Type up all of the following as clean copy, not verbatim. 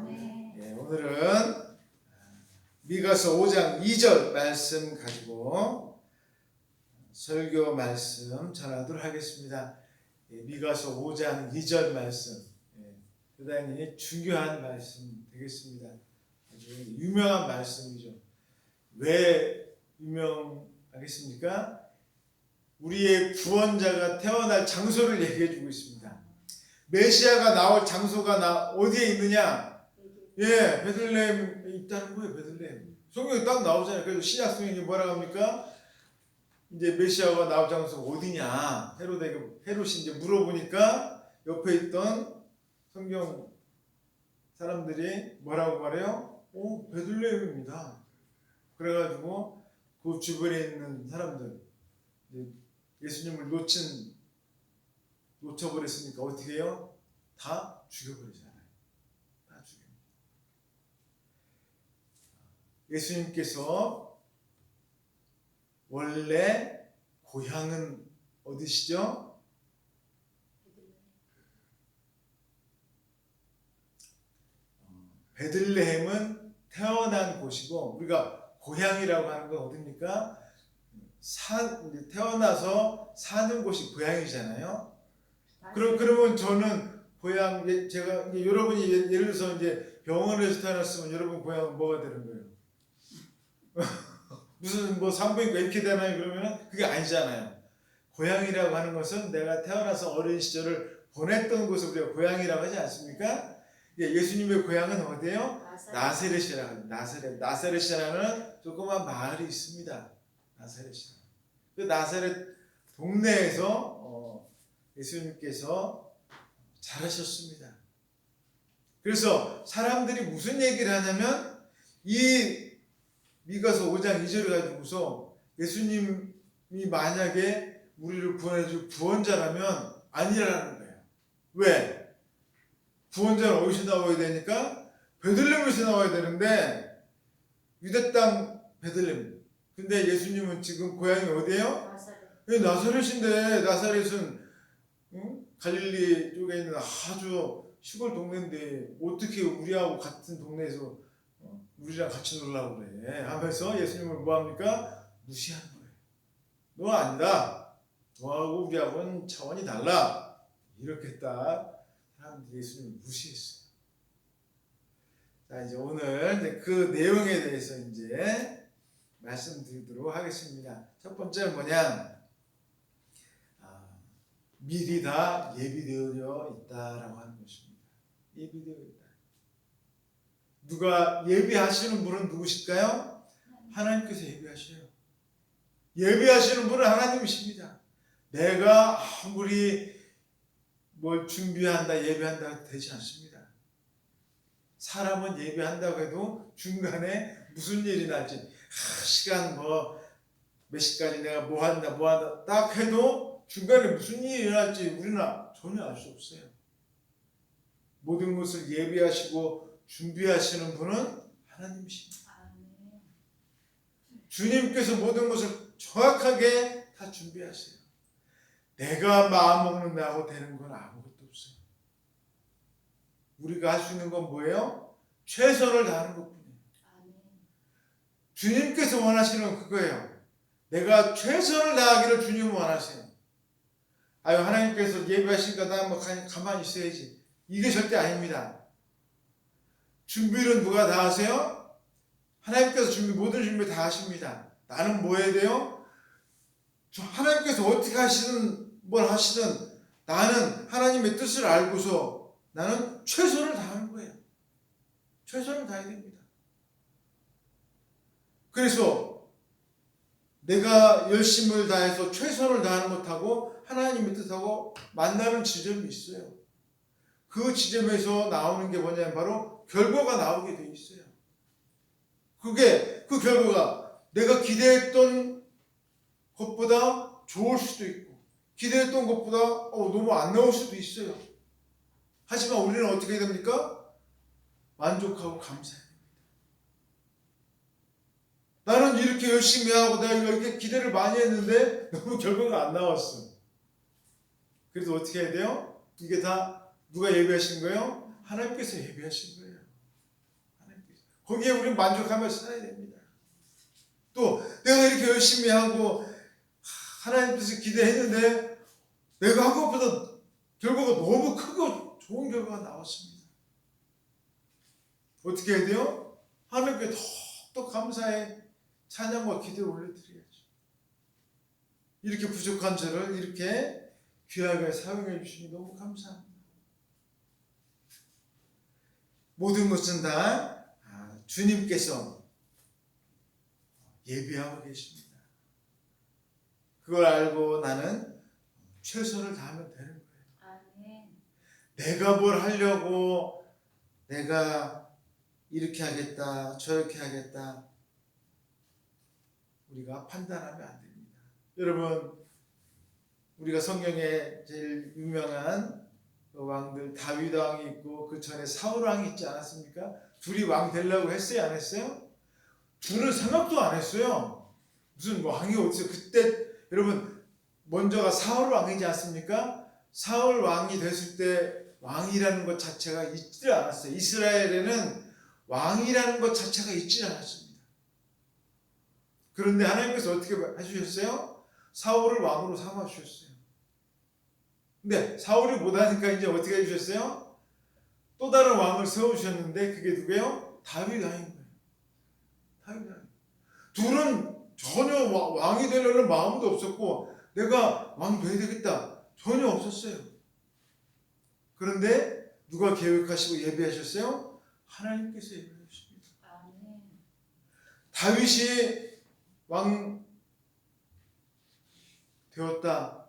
예, 오늘은 미가서 5장 2절 말씀 가지고 설교 말씀 전하도록 하겠습니다. 예, 미가서 5장 2절 말씀, 대단히 중요한 말씀 되겠습니다. 아주 유명한 말씀이죠. 왜 유명하겠습니까? 우리의 구원자가 태어날 장소를 얘기해 주고 있습니다. 메시아가 나올 장소가 어디에 있느냐? 예, 베들레헴에 있다는 거예요. 베들레헴. 성경에 딱 나오잖아요. 그래서 신약 성경이 뭐라고 합니까? 이제 메시아가 나올 장소가 어디냐? 헤롯이 이제 물어보니까 옆에 있던 성경 사람들이 뭐라고 말해요? 베들레헴입니다. 그래가지고 그 주변에 있는 사람들, 예수님을 놓쳐버렸으니까 어떻게 해요? 다 죽여버리잖아요. 다 죽여버려요. 예수님께서 원래 고향은 어디시죠? 베들레헴은 태어난 곳이고, 우리가 고향이라고 하는 건 어딥니까? 태어나서 사는 곳이 고향이잖아요. 그러면 저는 고향, 제가 여러분이 예를 들어서 이제 병원에서 태어났으면 여러분 고향은 뭐가 되는 거예요? 무슨 산부인과 이렇게 되나요? 그러면 그게 아니잖아요. 고향이라고 하는 것은 내가 태어나서 어린 시절을 보냈던 곳을 우리가 고향이라고 하지 않습니까? 예수님의 고향은 어디예요? 나사렛이라고 합니다. 나사렛이라는 조그만 마을이 있습니다. 나사렛이라고. 그 나사렛 동네에서 예수님께서 자라셨습니다. 그래서 사람들이 무슨 얘기를 하냐면 이 미가서 5장 2절을 가지고서 예수님이 만약에 우리를 구원해줄 구원자라면 아니라는 거예요. 왜? 구원자는 어디서 나와야 되니까? 베들레헴에서 나와야 되는데 유대 땅 베들레헴. 근데 예수님은 지금 고향이 어디예요? 나사렛인데 나사렛은 갈릴리 쪽에 있는 아주 시골 동네인데 어떻게 우리하고 같은 동네에서 우리랑 같이 놀라고 그래 하면서 예수님을 뭐합니까? 무시하는 거예요. 너 아니다. 너하고 우리하고는 차원이 달라. 이렇게 딱 사람들이 예수님을 무시했어요. 자, 이제 오늘 그 내용에 대해서 이제 말씀드리도록 하겠습니다. 첫 번째는 뭐냐? 미리 다 예비되어 있다라고 하는 것입니다. 예비되어 있다. 누가 예비하시는 분은 누구실까요? 하나님께서 예비하셔요. 예비하시는 분은 하나님이십니다. 내가 아무리 뭘 준비한다, 예비한다 되지 않습니다. 사람은 예비한다고 해도 중간에 무슨 일이 날지, 시간 몇 시까지 내가 뭐 한다 딱 해도 중간에 무슨 일이 일어날지 우리는 전혀 알 수 없어요. 모든 것을 예비하시고 준비하시는 분은 하나님이십니다. 주님께서 모든 것을 정확하게 다 준비하세요. 내가 마음 먹는다고 되는 건 아무것도 없어요. 우리가 할 수 있는 건 뭐예요? 최선을 다하는 것뿐이에요. 주님께서 원하시는 건 그거예요. 내가 최선을 다하기를 주님은 원하세요. 하나님께서 예비하시니까 나 가만히 있어야지. 이게 절대 아닙니다. 준비는 누가 다 하세요? 하나님께서 모든 준비 다 하십니다. 나는 뭐 해야 돼요? 하나님께서 어떻게 뭘 하시든 나는 하나님의 뜻을 알고서 나는 최선을 다하는 거예요. 최선을 다해야 됩니다. 그래서 내가 열심을 다해서 최선을 다하는 것하고 하나님의 뜻하고 만나는 지점이 있어요. 그 지점에서 나오는 게 뭐냐면 바로 결과가 나오게 돼 있어요. 그 결과가 내가 기대했던 것보다 좋을 수도 있고 기대했던 것보다 너무 안 나올 수도 있어요. 하지만 우리는 어떻게 됩니까? 만족하고 감사해야 됩니다. 나는 이렇게 열심히 하고 내가 이렇게 기대를 많이 했는데 너무 결과가 안 나왔어. 그래서 어떻게 해야 돼요? 이게 다 누가 예비하신 거예요? 하나님께서 예비하신 거예요. 거기에 우리는 만족하면서 살아야 됩니다. 또 내가 이렇게 열심히 하고 하나님께서 기대했는데 내가 한 것보다 결과가 너무 크고 좋은 결과가 나왔습니다. 어떻게 해야 돼요? 하나님께 더욱더 감사의 찬양과 기도를 올려드려야죠. 이렇게 부족한 저를 이렇게 귀하게 사용해 주시니 너무 감사합니다. 모든 것은 다 주님께서 예비하고 계십니다. 그걸 알고 나는 최선을 다하면 되는 거예요. 아멘. 내가 뭘 하려고 내가 이렇게 하겠다 저렇게 하겠다 우리가 판단하면 안 됩니다. 여러분 우리가 성경에 제일 유명한 왕들 다윗 왕이 있고 그 전에 사울 왕이 있지 않았습니까? 둘이 왕 되려고 했어요 안 했어요? 둘은 생각도 안 했어요. 무슨 왕이 어디서 그때 여러분 먼저가 사울 왕이지 않습니까? 사울 왕이 됐을 때 왕이라는 것 자체가 있지 않았어요. 이스라엘에는 왕이라는 것 자체가 있지 않았습니다. 그런데 하나님께서 어떻게 해주셨어요? 사울을 왕으로 삼아주셨어요. 근데 사울이 못하니까 이제 어떻게 해주셨어요? 또 다른 왕을 세워주셨는데 그게 누구예요? 다윗 왕인 거예요. 다윗 왕. 둘은 전혀 왕이 되려는 마음도 없었고 내가 왕 돼야 되겠다 전혀 없었어요. 그런데 누가 계획하시고 예비하셨어요? 하나님께서 예비하셨습니다. 아멘. 다윗이 왕 되었다.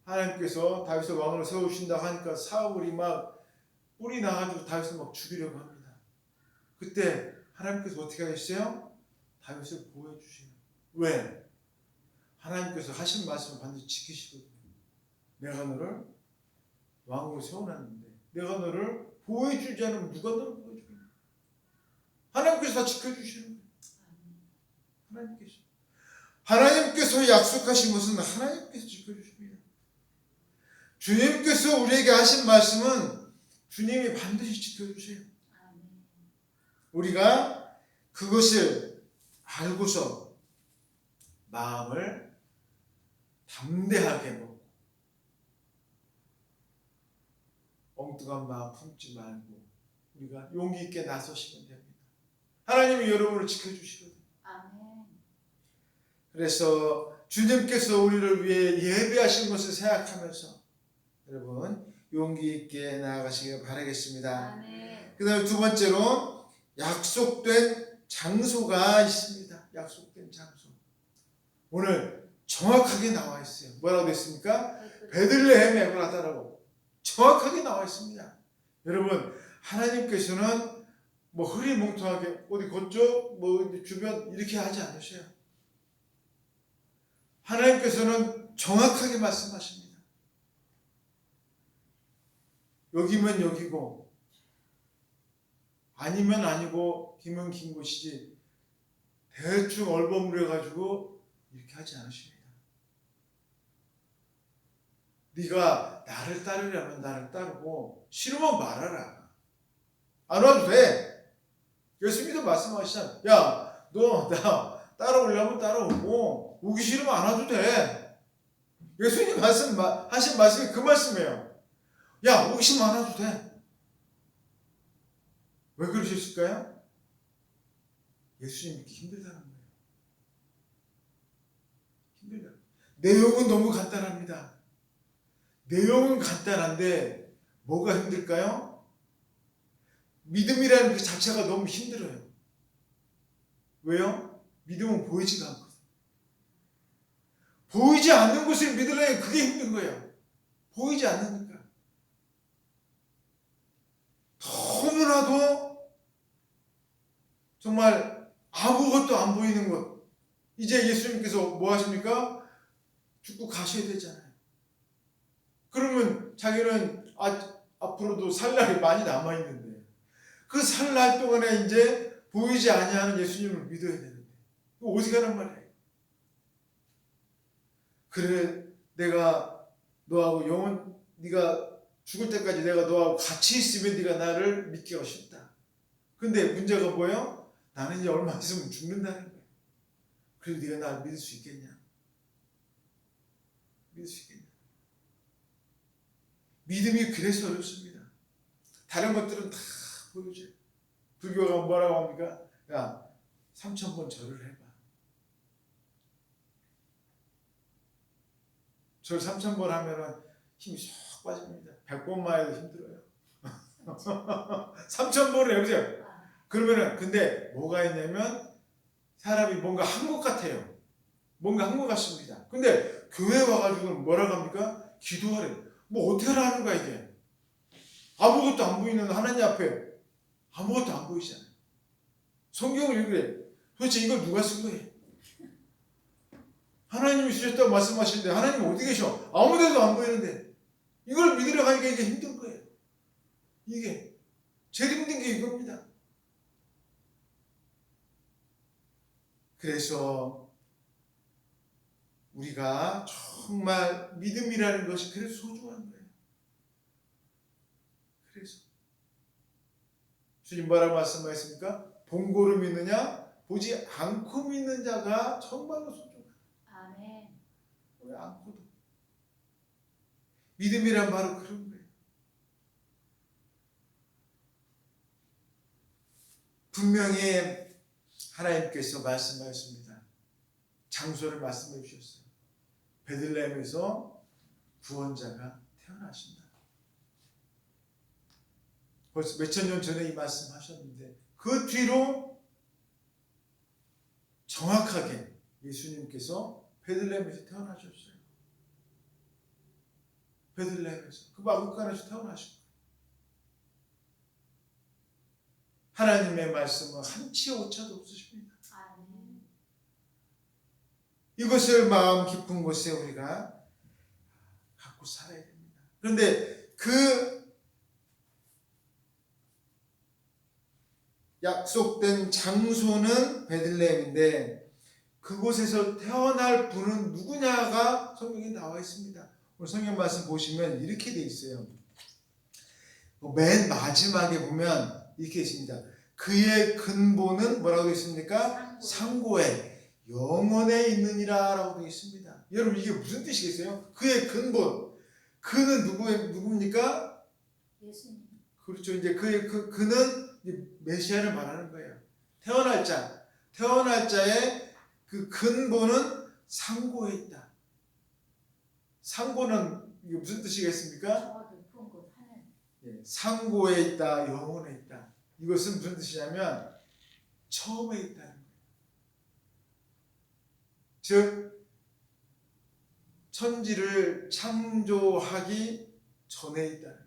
하나님께서 다윗을 왕으로 세우신다 하니까 사울이 막 뿔이 나가지고 다윗을 막 죽이려고 합니다. 그때 하나님께서 어떻게 하셨어요? 다윗을 보호해 주세요. 왜? 하나님께서 하신 말씀을 반드시 지키시거든요. 내가 너를 왕으로 세워놨는데 내가 너를 보호해 주지 않으면 누가 너를 보호해 주겠냐? 하나님께서 다 지켜주시는 거예요. 하나님께서 약속하신 것은 하나님께서 지켜주십니다. 주님께서 우리에게 하신 말씀은 주님이 반드시 지켜주세요. 우리가 그것을 알고서 마음을 담대하게 먹고 엉뚱한 마음 품지 말고 우리가 용기 있게 나서시면 됩니다. 하나님이 여러분을 지켜주시거든요. 아멘. 그래서 주님께서 우리를 위해 예배하신 것을 생각하면서 여러분 용기 있게 나아가시길 바라겠습니다. 아멘. 그 다음에 두 번째로 약속된 장소가 있습니다. 약속된 장소. 오늘 정확하게 나와 있어요. 뭐라고 됐습니까? 베들레헴 에브라다라고 정확하게 나와 있습니다. 여러분 하나님께서는 뭐 흐리멍텅하게 어디 그쪽 뭐 주변 이렇게 하지 않으셔요. 하나님께서는 정확하게 말씀하십니다. 여기면 여기고 아니면 아니고 기면 긴 곳이지 대충 얼버무려 가지고 이렇게 하지 않으십니다. 네가 나를 따르려면 나를 따르고 싫으면 말하라. 안 와도 돼. 예수님도 말씀하시잖아. 야, 너 나 따라오려면 따라오고 오기 싫으면 안 와도 돼. 예수님 하신 말씀이 그 말씀이에요. 야, 오기 싫으면 안 와도 돼. 왜 그러셨을까요? 예수님이 힘들다는 거예요. 힘들다. 내용은 너무 간단합니다. 내용은 간단한데 뭐가 힘들까요? 믿음이라는 그 자체가 너무 힘들어요. 왜요? 믿음은 보이지가 않거든요. 보이지 않는 것을 믿으려면 그게 힘든 거예요. 보이지 않으니까. 너무나도 정말 아무것도 안 보이는 것. 이제 예수님께서 뭐 하십니까? 죽고 가셔야 되잖아요. 그러면 자기는 앞으로도 살 날이 많이 남아있는데 그 살 날 동안에 이제 보이지 아니하는 예수님을 믿어야 되는데 어디 가란 말이에요. 그래 내가 너하고 네가 죽을 때까지 내가 너하고 같이 있으면 네가 나를 믿기가 쉽다. 근데 문제가 뭐예요? 나는 이제 얼마 있으면 죽는다는 거야. 그래도 네가 나를 믿을 수 있겠냐? 믿을 수 있겠냐? 믿음이 그래서 어렵습니다. 다른 것들은 다 보여줘요. 불교가 뭐라고 합니까? 야, 3000번 절을 해봐. 절 3000번 하면은 힘이 쏙 빠집니다. 100번만 해도 힘들어요. 3000번을 해보세요. 그러면은 근데 뭐가 있냐면 사람이 뭔가 한 것 같아요. 뭔가 한 것 같습니다. 근데 교회 와가지고 뭐라고 합니까? 기도하래. 뭐 어떻게 하라는 거야 이게? 아무것도 안 보이는 하나님 앞에 아무것도 안 보이잖아요. 성경을 읽으래. 도대체 이걸 누가 쓴 거예요? 하나님이 쓰셨다고 말씀하시는데 하나님 어디 계셔? 아무데도 안 보이는데 이걸 믿으러 가니까 이게 힘든 거예요. 이게 제일 힘든 게 이겁니다. 그래서 우리가 정말 믿음이라는 것이 그래서 소중한 거예요. 그래서 주님 뭐라고 말씀하셨습니까? 본고로 믿느냐? 보지 않고 믿는 자가 정말로 소중하다. 아멘. 왜 않고도. 믿음이란 바로 그런 거예요. 분명히 하나님께서 말씀하셨습니다. 장소를 말씀해 주셨어요. 베들레헴에서 구원자가 태어나신다. 벌써 몇천 년 전에 이 말씀 하셨는데 그 뒤로 정확하게 예수님께서 베들레헴에서 태어나셨어요. 베들레헴에서 그 마구간에서 태어나신 거예요. 하나님의 말씀은 한치 오차도 없으십니다. 아멘. 이것을 마음 깊은 곳에 우리가 갖고 살아야 됩니다. 그런데 그 약속된 장소는 베들레헴인데 그곳에서 태어날 분은 누구냐가 성경에 나와 있습니다. 오늘 성경 말씀 보시면 이렇게 돼 있어요. 맨 마지막에 보면 이렇게 있습니다. 그의 근본은 뭐라고 되어 있습니까? 상고에 영원에 있느니라 라고 되어 있습니다. 여러분 이게 무슨 뜻이겠어요? 그의 근본. 그는 누굽니까? 예수님. 그렇죠. 이제 그는 메시아를 말하는 거예요. 태어날 자. 태어날 자의 그 근본은 상고에 있다. 상고는 이게 무슨 뜻이겠습니까? 저 높은 곳 하늘. 상고에 있다, 영혼에 있다. 이것은 무슨 뜻이냐면 처음에 있다는 거예요. 즉 천지를 창조하기 전에 있다는 거예요.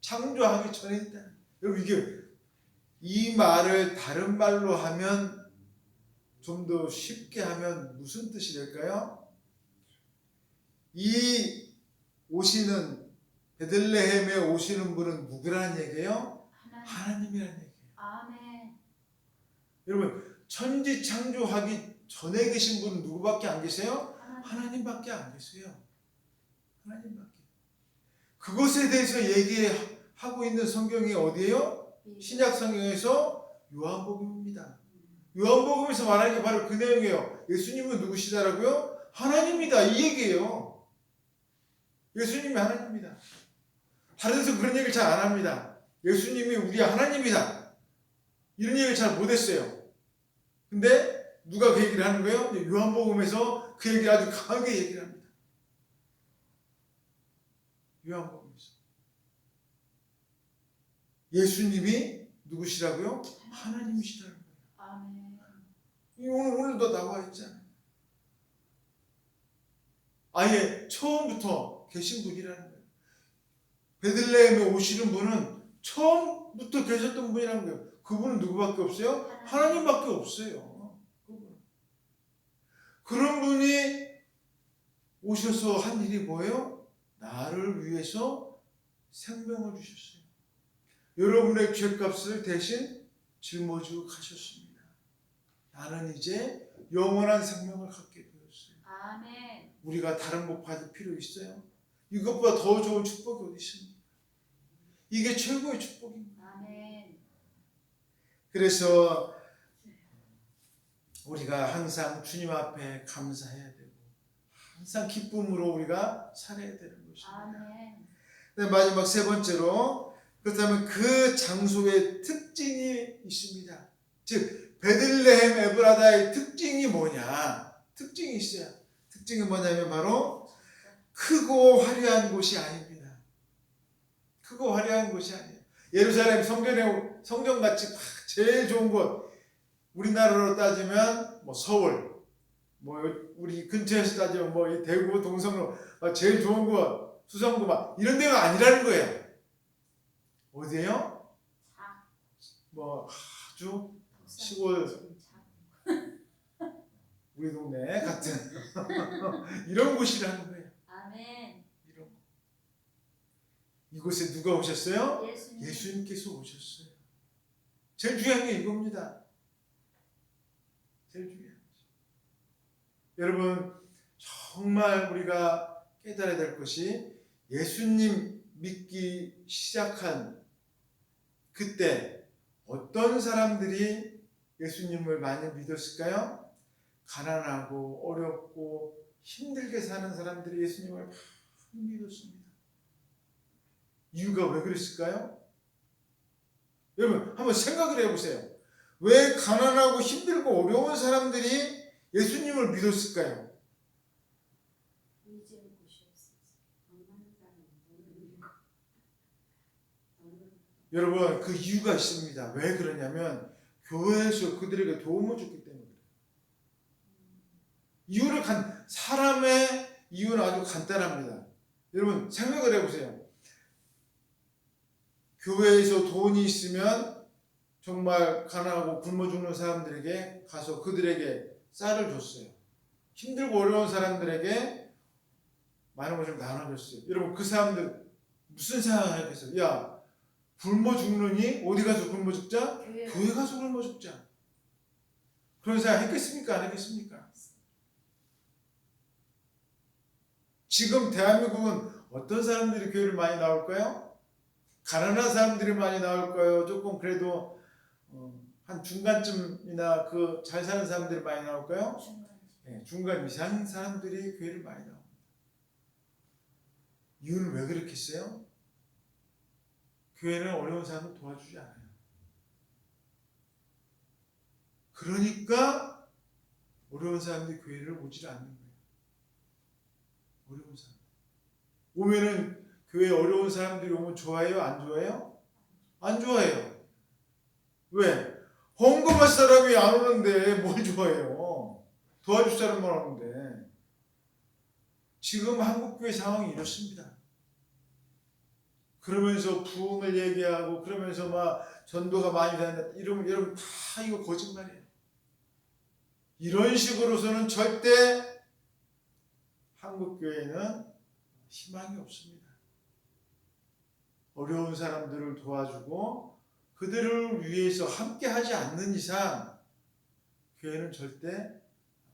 창조하기 전에 있다는 거예요. 여러분 이게 이 말을 다른 말로 하면 좀 더 쉽게 하면 무슨 뜻이 될까요? 이 오시는 베들레헴에 오시는 분은 누구라는 얘기예요? 하나님이라는 얘기예요. 아멘. 여러분 천지 창조하기 전에 계신 분은 누구밖에 안 계세요? 하나님밖에 안 계세요. 하나님밖에. 그것에 대해서 얘기하고 있는 성경이 어디예요? 신약 성경에서 요한복음입니다. 요한복음에서 말하는 게 바로 그 내용이에요. 예수님은 누구시다라고요? 하나님이다 이 얘기예요. 예수님이 하나님입니다. 다른 데서 그런 얘기를 잘 안 합니다. 예수님이 우리 하나님이다. 이런 얘기를 잘 못했어요. 근데 누가 그 얘기를 하는 거예요? 요한복음에서 그 얘기를 아주 강하게 얘기를 합니다. 요한복음에서. 예수님이 누구시라고요? 하나님이시라는 거예요. 아멘. 오늘도 나와 있잖아요. 아예 처음부터 계신 분이라는 거예요. 베들레헴에 오시는 분은 처음부터 계셨던 분이라는 거예요. 그분은 누구밖에 없어요? 하나님밖에 없어요. 그런 분이 오셔서 한 일이 뭐예요? 나를 위해서 생명을 주셨어요. 여러분의 죄값을 대신 짊어지고 가셨습니다. 나는 이제 영원한 생명을 갖게 되었어요. 아멘. 우리가 다른 복 받을 필요 있어요? 이것보다 더 좋은 축복이 어디 있습니까? 이게 최고의 축복입니다. 아멘. 그래서 우리가 항상 주님 앞에 감사해야 되고 항상 기쁨으로 우리가 살아야 되는 것입니다. 아멘. 네, 마지막 세 번째로 그렇다면 그 장소의 특징이 있습니다. 즉 베들레헴 에브라다의 특징이 뭐냐? 특징이 있어요. 특징이 뭐냐면 바로 크고 화려한 곳이 아닙니다. 크고 화려한 곳이 아니에요. 예루살렘 성전같이 제일 좋은 곳, 우리나라로 따지면 뭐 서울, 뭐 우리 근처에서 따지면 뭐 이 대구, 동성로 제일 좋은 곳, 수성구 막 이런 데가 아니라는 거예요. 어디예요? 뭐 아주 시골 우리 동네 같은 이런 곳이라는 거예요. 아멘. 이런 곳. 이곳에 누가 오셨어요? 예수님. 예수님께서 오셨어요. 제일 중요한 게 이겁니다. 제일 중요한 거죠. 여러분 정말 우리가 깨달아야 될 것이 예수님 믿기 시작한 그때 어떤 사람들이 예수님을 많이 믿었을까요? 가난하고 어렵고 힘들게 사는 사람들이 예수님을 많이 믿었습니다. 이유가 왜 그랬을까요? 여러분 한번 생각을 해보세요. 왜 가난하고 힘들고 어려운 사람들이 예수님을 믿었을까요? 여러분 그 이유가 있습니다. 왜 그러냐면 교회에서 그들에게 도움을 줬기 때문에 그래요. 사람의 이유는 아주 간단합니다. 여러분 생각을 해보세요. 교회에서 돈이 있으면 정말 가난하고 굶어 죽는 사람들에게 가서 그들에게 쌀을 줬어요. 힘들고 어려운 사람들에게 많은 것을 나눠줬어요. 여러분 그 사람들 무슨 생각을 하겠어요? 야 굶어 죽느니 어디 가서 굶어 죽자? 교회 가서 굶어 죽자. 그런 생각 했겠습니까? 안 했겠습니까? 지금 대한민국은 어떤 사람들이 교회를 많이 나올까요? 가난한 사람들이 많이 나올까요? 조금 그래도 한 중간쯤이나 그 잘 사는 사람들이 많이 나올까요? 네, 중간 이상 사람들이 교회를 많이 나옵니다. 이유는 왜 그렇겠어요? 교회는 어려운 사람을 도와주지 않아요. 그러니까 어려운 사람들이 교회를 오질 않는 거예요. 어려운 사람. 오면은 교회에 어려운 사람들이 오면 좋아해요? 안 좋아해요? 안 좋아해요. 왜? 헌금할 사람이 안 오는데 뭘 좋아해요? 도와줄 사람만 오는데. 지금 한국교회 상황이 이렇습니다. 그러면서 부흥을 얘기하고 그러면서 막 전도가 많이 된다. 이러면 여러분 다 이거 거짓말이에요. 이런 식으로서는 절대 한국교회는 희망이 없습니다. 어려운 사람들을 도와주고 그들을 위해서 함께 하지 않는 이상 교회는 절대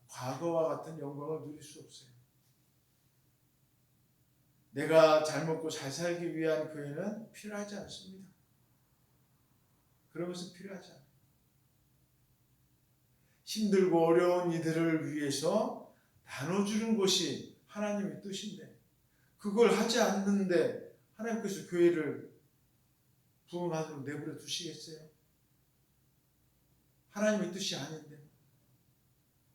과거와 같은 영광을 누릴 수 없어요. 내가 잘 먹고 잘 살기 위한 교회는 필요하지 않습니다. 그런 것은 필요하지 않아요. 힘들고 어려운 이들을 위해서 나눠주는 것이 하나님의 뜻인데 그걸 하지 않는데 하나님께서 교회를 부흥하도록 내버려 두시겠어요? 하나님의 뜻이 아닌데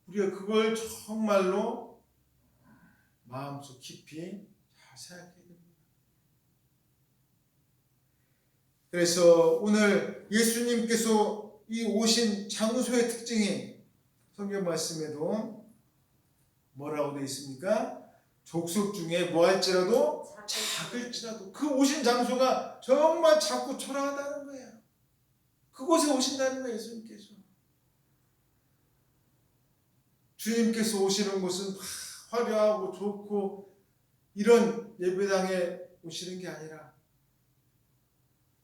우리가 그걸 정말로 마음속 깊이 잘 생각해야 됩니다. 그래서 오늘 예수님께서 이 오신 장소의 특징이 성경 말씀에도 뭐라고 되어 있습니까? 족속 중에 뭐할지라도 작을지라도 그 오신 장소가 정말 작고 초라하다는 거예요. 그곳에 오신다는 거예요. 예수님께서. 주님께서 오시는 곳은 화려하고 좋고 이런 예배당에 오시는 게 아니라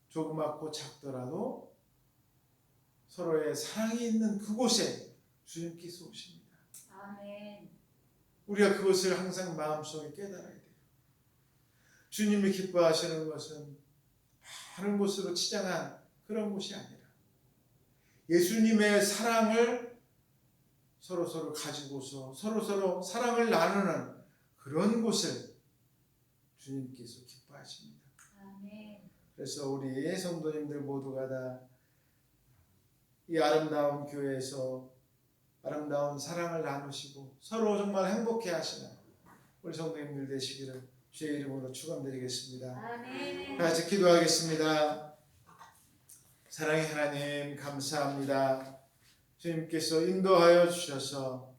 조그맣고 작더라도 서로의 사랑이 있는 그곳에 주님께서 오십니다. 아멘. 우리가 그것을 항상 마음속에 깨달아야 돼요. 주님이 기뻐하시는 것은 많은 곳으로 치장한 그런 곳이 아니라 예수님의 사랑을 서로 가지고서 서로 사랑을 나누는 그런 곳을 주님께서 기뻐하십니다. 아멘. 그래서 우리 성도님들 모두가 다 이 아름다운 교회에서 아름다운 사랑을 나누시고 서로 정말 행복해 하시는 우리 성도님들 되시기를 주의 이름으로 축원드리겠습니다. 아멘. 같이 기도하겠습니다. 사랑의 하나님 감사합니다. 주님께서 인도하여 주셔서